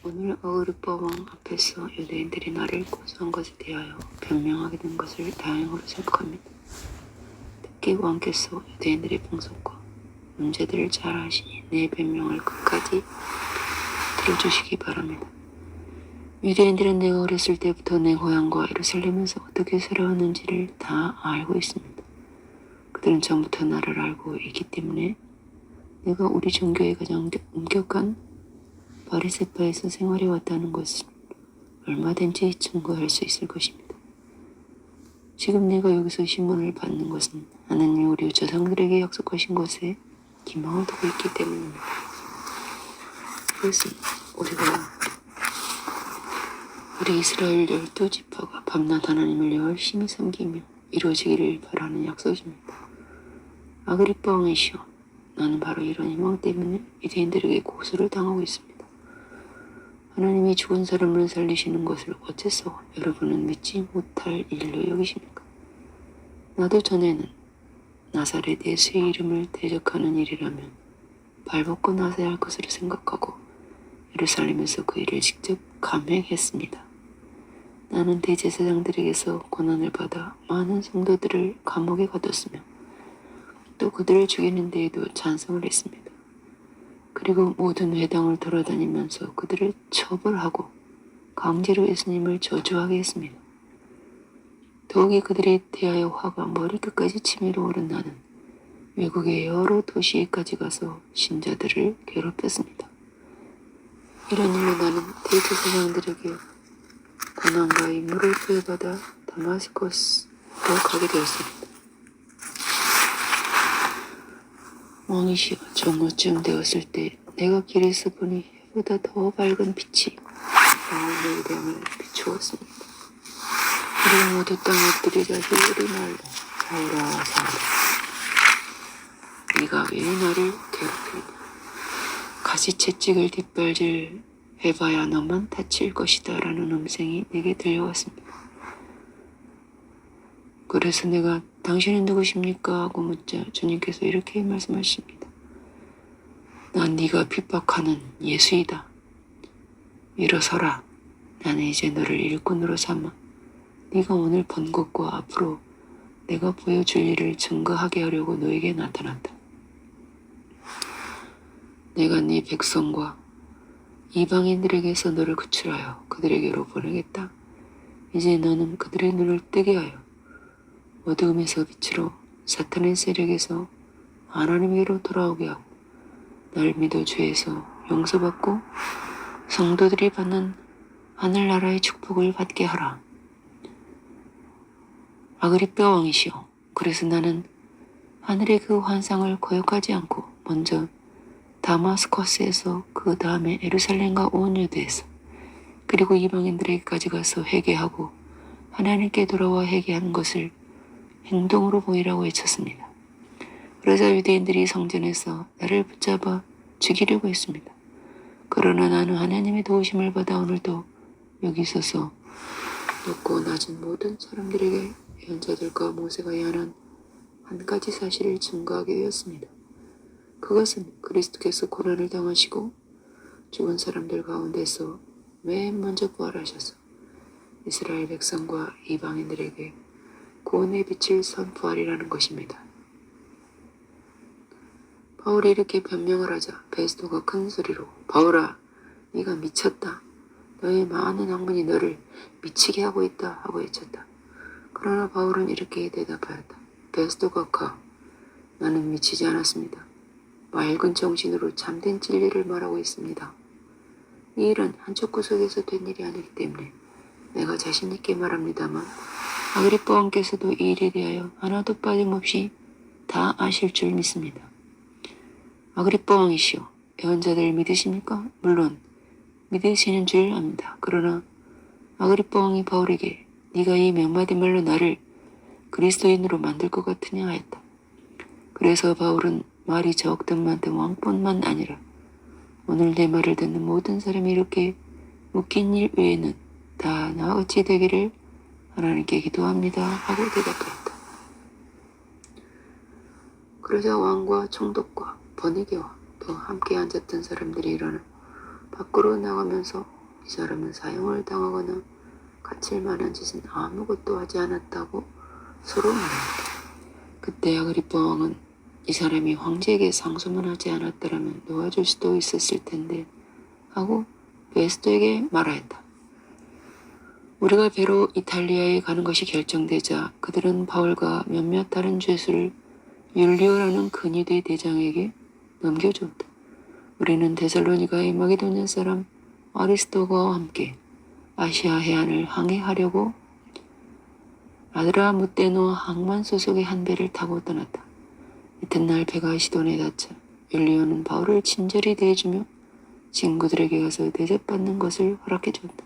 오늘 어그리빠 왕 앞에서 유대인들이 나를 고소한 것에 대하여 변명하게 된 것을 다행으로 생각합니다. 특히 왕께서 유대인들의 풍속과 문제들을 잘 아시니 내 변명을 끝까지 들어주시기 바랍니다. 유대인들은 내가 어렸을 때부터 내 고향과 예루살렘에서 어떻게 살아왔는지를 다 알고 있습니다. 그들은 전부터 나를 알고 있기 때문에 내가 우리 종교의 가장 엄격한 바리새파에서 생활해 왔다는 것은 얼마든지 증거할 수 있을 것입니다. 지금 내가 여기서 신문을 받는 것은 하나님이 우리 조상들에게 약속하신 것에 기망을 두고 있기 때문입니다. 그것은 우리 이스라엘 12지파가 밤낮 하나님을 열심히 섬기며 이루어지기를 바라는 약속입니다. 아그리빠 왕이시여, 나는 바로 이런 희망 때문에 유대인들에게 고소를 당하고 있습니다. 하나님이 죽은 사람을 살리시는 것을 어째서 여러분은 믿지 못할 일로 여기십니까? 나도 전에는 나사렛 예수의 이름을 대적하는 일이라면 발벗고 나서야 할 것으로 생각하고 예루살렘에서 그 일을 직접 감행했습니다. 나는 대제사장들에게서 권한을 받아 많은 성도들을 감옥에 가뒀으며 또 그들을 죽이는 데에도 찬성을 했습니다. 그리고 모든 회당을 돌아다니면서 그들을 처벌하고 강제로 예수님을 저주하게 했습니다. 더욱이 그들에 대하여 화가 머리끝까지 치밀어 오른 나는 외국의 여러 도시에까지 가서 신자들을 괴롭혔습니다. 이런 일로 나는 대제사장들에게 고난과 임무를 부여받아 다마스커스로 가게 되었습니다. 왕이시여, 정오쯤 되었을 때 내가 길에서 보니 해보다 더 밝은 빛이 마음의 대함을 비추었습니다. 우리가 모두 땅에 엎드리자 휘울이 말로 사오라 사오라. 네가 왜 나를 괴롭히냐? 가시채찍을 뒷발질 해봐야 너만 다칠 것이다 라는 음성이 내게 들려왔습니다. 그래서 내가 당신은 누구십니까? 하고 묻자 주님께서 이렇게 말씀하십니다. 난 네가 핍박하는 예수이다. 일어서라. 나는 이제 너를 일꾼으로 삼아 네가 오늘 본 것과 앞으로 내가 보여줄 일을 증거하게 하려고 너에게 나타났다. 내가 네 백성과 이방인들에게서 너를 구출하여 그들에게로 보내겠다. 이제 너는 그들의 눈을 뜨게 하여 어두움에서 빛으로 사탄의 세력에서 하나님께로 돌아오게 하고 날 믿어 죄에서 용서받고 성도들이 받는 하늘나라의 축복을 받게 하라. 아그리빠 왕이시여, 그래서 나는 하늘의 그 환상을 거역하지 않고 먼저 다마스커스에서 그 다음에 예루살렘과 온 유대에서 그리고 이방인들에게까지 가서 회개하고 하나님께 돌아와 회개하는 것을 행동으로 보이라고 외쳤습니다. 그러자 유대인들이 성전에서 나를 붙잡아 죽이려고 했습니다. 그러나 나는 하나님의 도우심을 받아 오늘도 여기 서서 높고 낮은 모든 사람들에게 예언자들과 모세가 예언한 한 가지 사실을 증거하게 되었습니다. 그것은 그리스도께서 고난을 당하시고 죽은 사람들 가운데서 맨 먼저 부활하셔서 이스라엘 백성과 이방인들에게 구원의 빛을 선포하리라는 것입니다. 바울이 이렇게 변명을 하자 베스도가 큰 소리로 바울아, 네가 미쳤다. 너의 많은 학문이 너를 미치게 하고 있다 하고 외쳤다. 그러나 바울은 이렇게 대답하였다. 베스도가 가. 나는 미치지 않았습니다. 맑은 정신으로 참된 진리를 말하고 있습니다. 이 일은 한쪽 구석에서 된 일이 아니기 때문에 내가 자신 있게 말합니다만 아그리빠 왕께서도 이 일에 대하여 하나도 빠짐없이 다 아실 줄 믿습니다. 아그리빠 왕이시여, 예언자들을 믿으십니까? 물론 믿으시는 줄 압니다. 그러나 아그리빠 왕이 바울에게 네가 이 몇 마디 말로 나를 그리스도인으로 만들 것 같으냐 하였다. 그래서 바울은 말이 적든 많든 왕뿐만 아니라 오늘 내 말을 듣는 모든 사람이 이렇게 웃긴 일 외에는 다 나같이 되기를 하나님께 기도합니다 하고 대답하였다. 그러자 왕과 총독과 번외교와 또 함께 앉았던 사람들이 일어나 밖으로 나가면서 이 사람은 사형을 당하거나 갇힐 만한 짓은 아무것도 하지 않았다고 서로 말했다. 그때 아그리빠 왕은 이 사람이 황제에게 상소만 하지 않았더라면 놓아줄 수도 있었을 텐데 하고 베스토에게 말하였다. 우리가 배로 이탈리아에 가는 것이 결정되자 그들은 바울과 몇몇 다른 죄수를 율리오라는 근위대 대장에게 넘겨주었다. 우리는 데살로니가의 마게도냐 사람 아리스토가와 함께 아시아 해안을 항해하려고 아드라무테노 항만 소속의 한 배를 타고 떠났다. 이튿날 배가 시돈에 닿자 율리오는 바울을 친절히 대해주며 친구들에게 가서 대접받는 것을 허락해 줬다.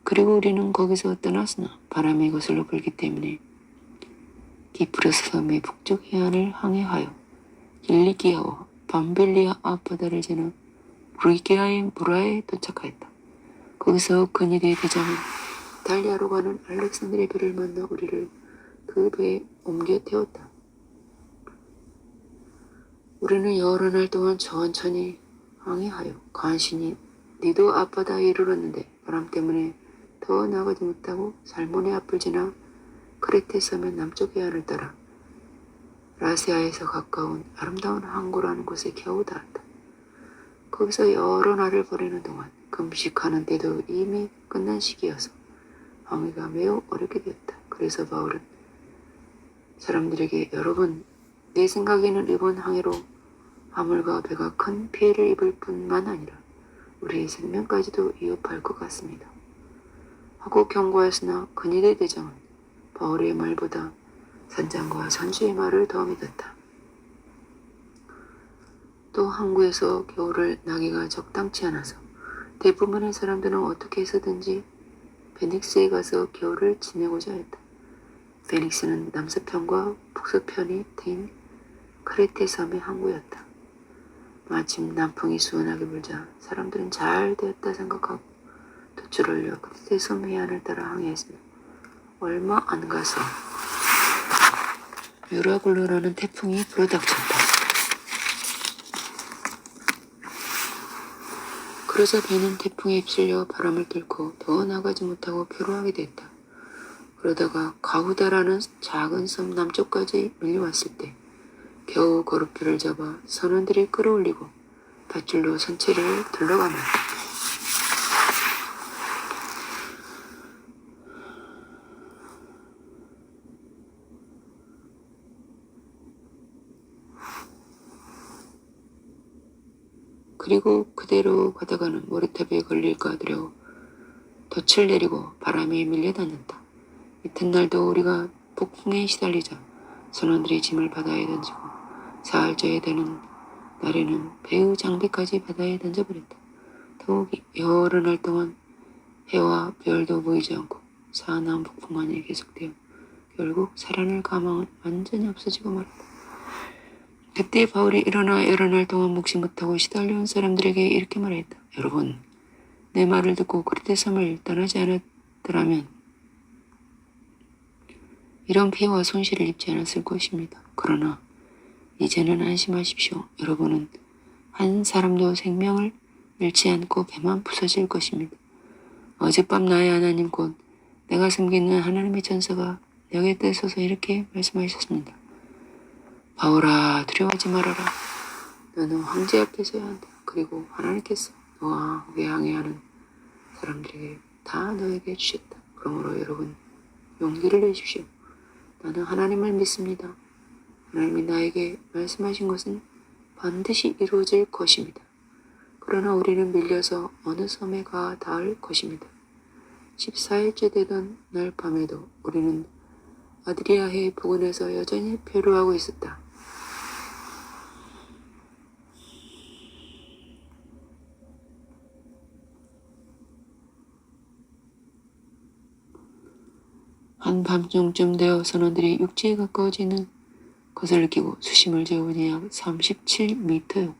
그리고 우리는 거기서 떠났으나 바람이 거슬러 불기 때문에 기프로스 섬의 북쪽 해안을 항해하여 길리기아와 밤빌리아 앞바다를 지나 브리기아의 무라에 도착하였다. 거기서 근위대 대장은 이탈리아로 가는 알렉산드리아 배를 만나 우리를 그 배에 옮겨 태웠다. 우리는 여러 날 동안 천천히 항해하여 간신히 니도 앞바다에 이르렀는데 바람 때문에 더 나가지 못하고 살모네 앞을 지나 크레테 섬의 남쪽 해안을 따라 라세아에서 가까운 아름다운 항구라는 곳에 겨우 닿았다. 거기서 여러 날을 보내는 동안 금식하는 때도 이미 끝난 시기여서 항해가 매우 어렵게 되었다. 그래서 바울은 사람들에게 여러분, 내 생각에는 이번 항해로 화물과 배가 큰 피해를 입을 뿐만 아니라 우리의 생명까지도 위협할 것 같습니다. 하고 경고하였으나 근위대 대장은 바울의 말보다 선장과 선주의 말을 더 믿었다. 또 항구에서 겨울을 나기가 적당치 않아서 대부분의 사람들은 어떻게 해서든지 베닉스에 가서 겨울을 지내고자 했다. 베닉스는 남서편과 북서편이 트인 크레테 섬의 항구였다. 마침 남풍이 수원하게 불자 사람들은 잘 되었다 생각하고 도출을 려 크레테 섬 해안을 따라 항해했으나 얼마 안 가서 유라굴로라는 태풍이 불어닥쳤다. 그러자 배는 태풍에 휩쓸려 바람을 뚫고 더 나가지 못하고 표류하게 됐다. 그러다가 가우다라는 작은 섬 남쪽까지 밀려왔을 때 겨우 거루표를 잡아 선원들이 끌어올리고 밧줄로 선체를 둘러가며 그리고 그대로 가다가는 모래탑에 걸릴까 두려워 덫을 내리고 바람에 밀려다녔다. 이튿날도 우리가 폭풍에 시달리자 선원들이 짐을 바다에 던지고 사흘째에 되는 날에는 배의 장비까지 바다에 던져버렸다. 더욱이 여러 날 동안 해와 별도 보이지 않고 사나운 폭풍만이 계속되어 결국 살아날 가망은 완전히 없어지고 말았다. 그때 바울이 일어나 여러 날 동안 묵지 못하고 시달려온 사람들에게 이렇게 말했다. 여러분, 내 말을 듣고 크레테 섬을 떠나지 않았더라면 이런 피해와 손실을 입지 않았을 것입니다. 그러나 이제는 안심하십시오. 여러분은 한 사람도 생명을 잃지 않고 배만 부서질 것입니다. 어젯밤 나의 하나님 곧 내가 섬기는 하나님의 전사가 내 곁에 서서 이렇게 말씀하셨습니다. 바울아, 두려워하지 말아라. 너는 황제 앞에 서야 한다. 그리고 하나님께서 너와 함께 항해하는 사람들에게 다 너에게 주셨다. 그러므로 여러분 용기를 내십시오. 나는 하나님을 믿습니다. 하나님이 나에게 말씀하신 것은 반드시 이루어질 것입니다. 그러나 우리는 밀려서 어느 섬에 가 닿을 것입니다. 14일째 되던 날 밤에도 우리는 아드리아해 부근에서 여전히 표류하고 있었다. 한밤중쯤 되어 선원들이 육지에 가까워지는 것을 느끼고 수심을 재보니 약 37m요.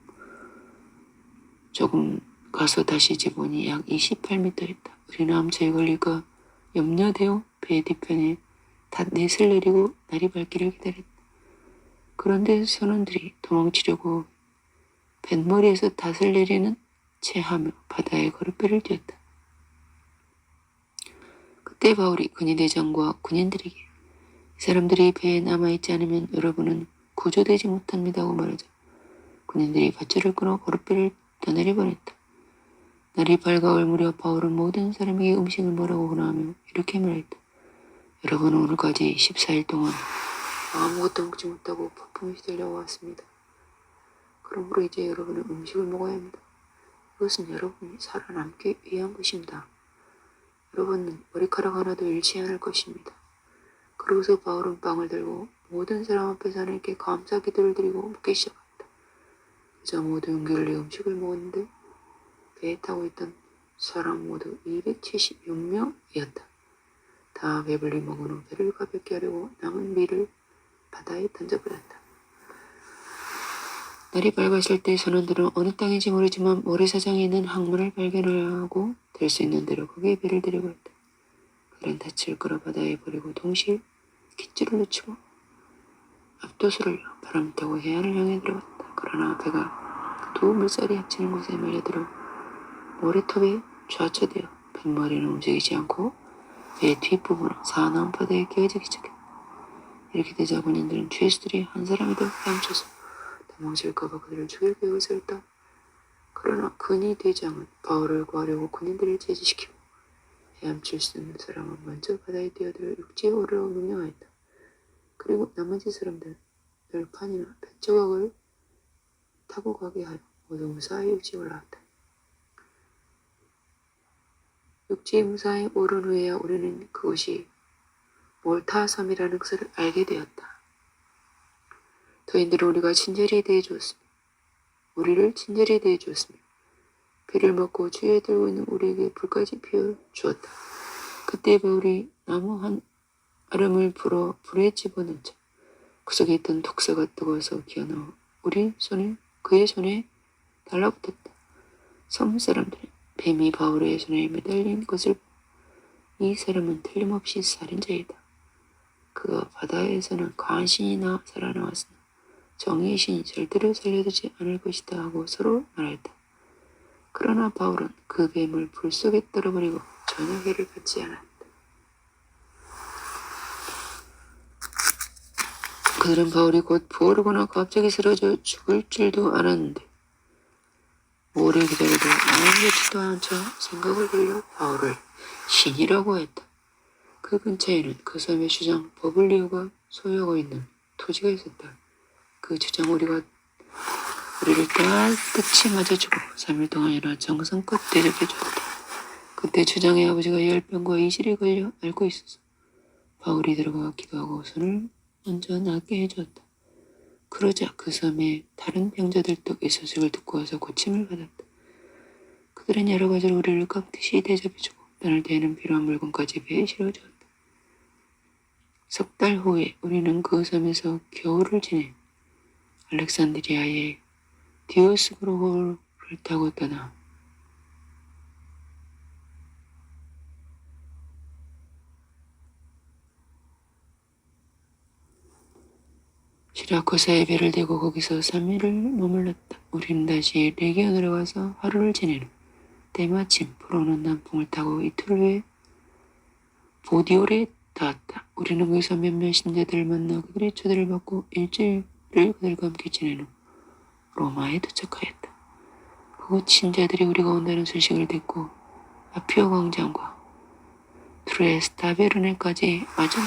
조금 가서 다시 재보니 약 28m였다. 우리는 암초에 걸릴까 염려되어 배 뒤편에 닷넷을 내리고 날이 밝기를 기다렸다. 그런데 선원들이 도망치려고 뱃머리에서 닷을 내리는 체하며 바다에 거리배를 띄웠다. 그때 바울이 근위대장과 군인들에게 이 사람들이 배에 남아있지 않으면 여러분은 구조되지 못합니다고 말하자 군인들이 밧줄을 끊어 거리배를 떠내려 보냈다. 날이 밝아올 무렵 바울은 모든 사람에게 음식을 먹으라고 권하며 이렇게 말했다. 여러분은 오늘까지 14일 동안 아무것도 먹지 못하고 폭풍에 시달려 왔습니다. 그러므로 이제 여러분은 음식을 먹어야 합니다. 이것은 여러분이 살아남기 위한 것입니다. 여러분은 머리카락 하나도 잃지 않을 것입니다. 그러고서 바울은 빵을 들고 모든 사람 앞에서 하나님께 감사 기도를 드리고 먹기 시작했다. 그저 모두 용기를 내 음식을 먹었는데 배에 타고 있던 사람 모두 276명이었다. 다 배불리 먹은 후 배를 가볍게 하려고 남은 밀을 바다에 던져버렸다. 날이 밝았을 때 선원들은 어느 땅인지 모르지만 모래사장에 있는 항문을 발견하고 될 수 있는 대로 거기에 배를 데려갔다. 그들은 닻을 끌어 바다에 버리고 동시에 깃줄을 놓치고 앞도수를 바람 타고 해안을 향해 들어갔다. 그러나 배가 두 물살이 합치는 곳에 말려들어 모래톱에 좌초되어 뱃머리는 움직이지 않고 배의 뒷부분은 사나운 바다에 깨어지기 시작했다. 이렇게 되자 군인들은 죄수들이 한 사람이도 헤엄쳐서 도망칠까봐 그들을 죽일 계획을 세웠다. 그러나 근위대장은 바울을 구하려고 군인들을 제지시키고 헤엄칠 수 있는 사람은 먼저 바다에 뛰어들어 육지에 오르라고 명령하였다. 그리고 나머지 사람들은 널판이나 뱃조각을 타고 가게 하여 모두 무사히 육지에 올라왔다. 육지에 무사히 오른 후에야 우리는 그곳이 몰타 섬이라는 것을 알게 되었다. 도인들은 우리를 친절히 대해주었으며 배를 먹고 주위에 들고 있는 우리에게 불까지 피워주었다. 그때 바울이 나무 한 아름을 불어 불에 집어넣자 그 속에 있던 독사가 뜨거워서 기어나와 그의 손에 달라붙었다. 섬 사람들은 뱀이 바울의 손에 매달린 것을 보고 이 사람은 틀림없이 살인자이다. 그가 바다에서는 강한 신이 살아나왔으나 정의의 신이 절대로 살려두지 않을 것이다 하고 서로 말했다. 그러나 바울은 그 뱀을 불 속에 떨어버리고 전혀 해를 받지 않았다. 그들은 바울이 곧 부어오르거나 갑자기 쓰러져 죽을 줄도 알았는데 오래 기다려도 아무렇지도 않은 척 생각을 돌려 바울을 신이라고 했다. 그 근처에는 그 섬의 주장 버블리오가 소유하고 있는 토지가 있었다. 그 주장 우리를 따뜻이 맞아주고 3일 동안이나 정성껏 대접해주었다. 그때 주장의 아버지가 열병과 이질에 걸려 앓고 있었어. 바울이 들어가 기도하고 손을 먼저 낫게 해주었다. 그러자 그 섬에 다른 병자들도 이 소식을 듣고 와서 고침을 받았다. 그들은 여러 가지로 우리를 깍듯이 대접해주고 떠날 때에는 필요한 물건까지 배에 실어주었다. 석 달 후에 우리는 그 섬에서 겨울을 지내 알렉산드리아의 디오스그로호를 타고 떠나 시라쿠사에 배를 대고 거기서 3일을 머물렀다. 우리는 다시 레기온으로 가서 하루를 지낸 후 때마침 불어오는 남풍을 타고 이틀 후에 보디올에 닿았다. 우리는 거기서 몇몇 신자들을 만나 그들의 초대를 받고 일주일을 그들과 함께 지낸 후 로마에 도착하였다. 그곳 신자들이 우리가 온다는 소식을 듣고 아피오 광장과 트레스타베르네까지 마중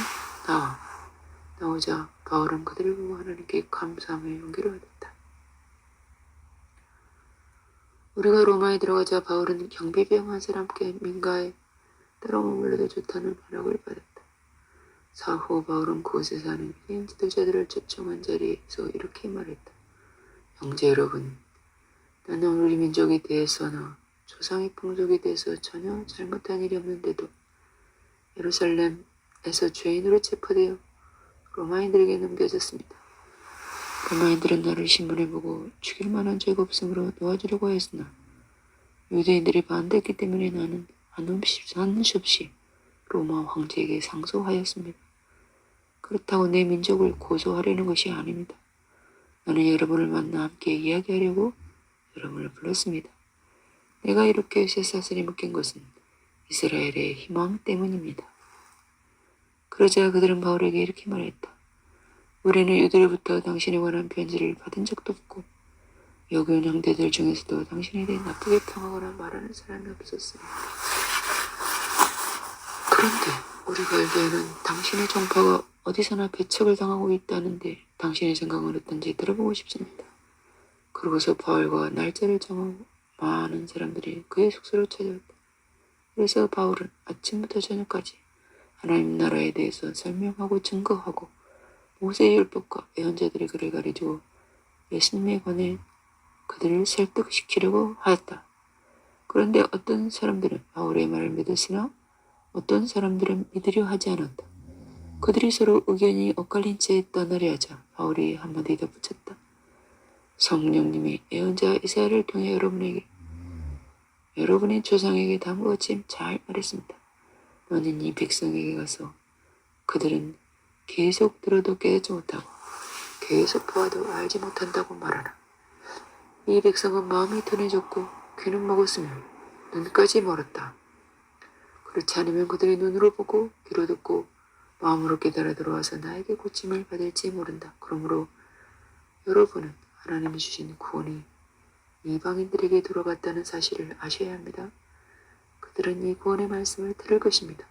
나오자 바울은 그들을 보고 하나님께 감사하며 용기를 얻었다. 우리가 로마에 들어가자 바울은 경비병 한 사람께 민가에 따로 머물러도 좋다는 허락을 받았다. 사후 바울은 그곳에 사는 유대인 지도자들을 초청한 자리에서 이렇게 말했다. 형제 여러분, 나는 우리 민족에 대해서나 조상의 풍속에 대해서 전혀 잘못한 일이 없는데도 예루살렘에서 죄인으로 체포되어 로마인들에게 넘겨졌습니다. 로마인들은 나를 신문해 보고 죽일 만한 죄가 없으므로 놓아주려고 했으나 유대인들이 반대했기 때문에 나는 한없이 로마 황제에게 상소하였습니다. 그렇다고 내 민족을 고소하려는 것이 아닙니다. 나는 여러분을 만나 함께 이야기하려고 여러분을 불렀습니다. 내가 이렇게 쇠사슬에 묶인 것은 이스라엘의 희망 때문입니다. 그러자 그들은 바울에게 이렇게 말했다. 우리는 유대로부터 당신에 관한 편지를 받은 적도 없고 여교원 형제들 중에서도 당신에 대해 나쁘게 평하거나 말하는 사람이 없었습니다. 그런데 우리가 알기에는 당신의 종파가 어디서나 배척을 당하고 있다는데 당신의 생각은 어떤지 들어보고 싶습니다. 그러고서 바울과 날짜를 정하고 많은 사람들이 그의 숙소를 찾아왔다. 그래서 바울은 아침부터 저녁까지 하나님 나라에 대해서 설명하고 증거하고 모세의 율법과 예언자들의 글을 가르치고 예수님에 관해 그들을 설득시키려고 하였다. 그런데 어떤 사람들은 바울의 말을 믿었으나 어떤 사람들은 믿으려 하지 않았다. 그들이 서로 의견이 엇갈린 채 떠나려 하자 바울이 한마디 덧붙였다. 성령님이 예언자 이사야를 통해 여러분의 조상에게 다음과 같이 잘 말했습니다. 너는 이 백성에게 가서 그들은 계속 들어도 깨닫지 못하고 계속 보아도 알지 못한다고 말하라. 이 백성은 마음이 둔해졌고 귀는 먹었으며 눈까지 멀었다. 그렇지 않으면 그들이 눈으로 보고 귀로 듣고 마음으로 깨달아 들어와서 나에게 고침을 받을지 모른다. 그러므로 여러분은 하나님이 주신 구원이 이방인들에게 들어갔다는 사실을 아셔야 합니다. 그들은 이 구원의 말씀을 들을 것입니다.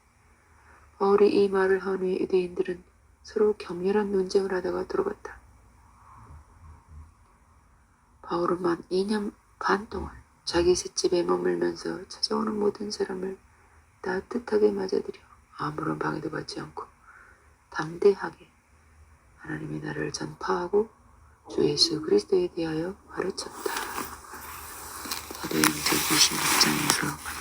바울이 이 말을 한 후에 유대인들은 서로 격렬한 논쟁을 하다가 들어갔다. 바울은 만 2년 반 동안 자기 셋집에 머물면서 찾아오는 모든 사람을 따뜻하게 맞아들여 아무런 방해도 받지 않고 담대하게 하나님의 나라를 전파하고 주 예수 그리스도에 대하여 가르쳤다. 사도행전 26장에서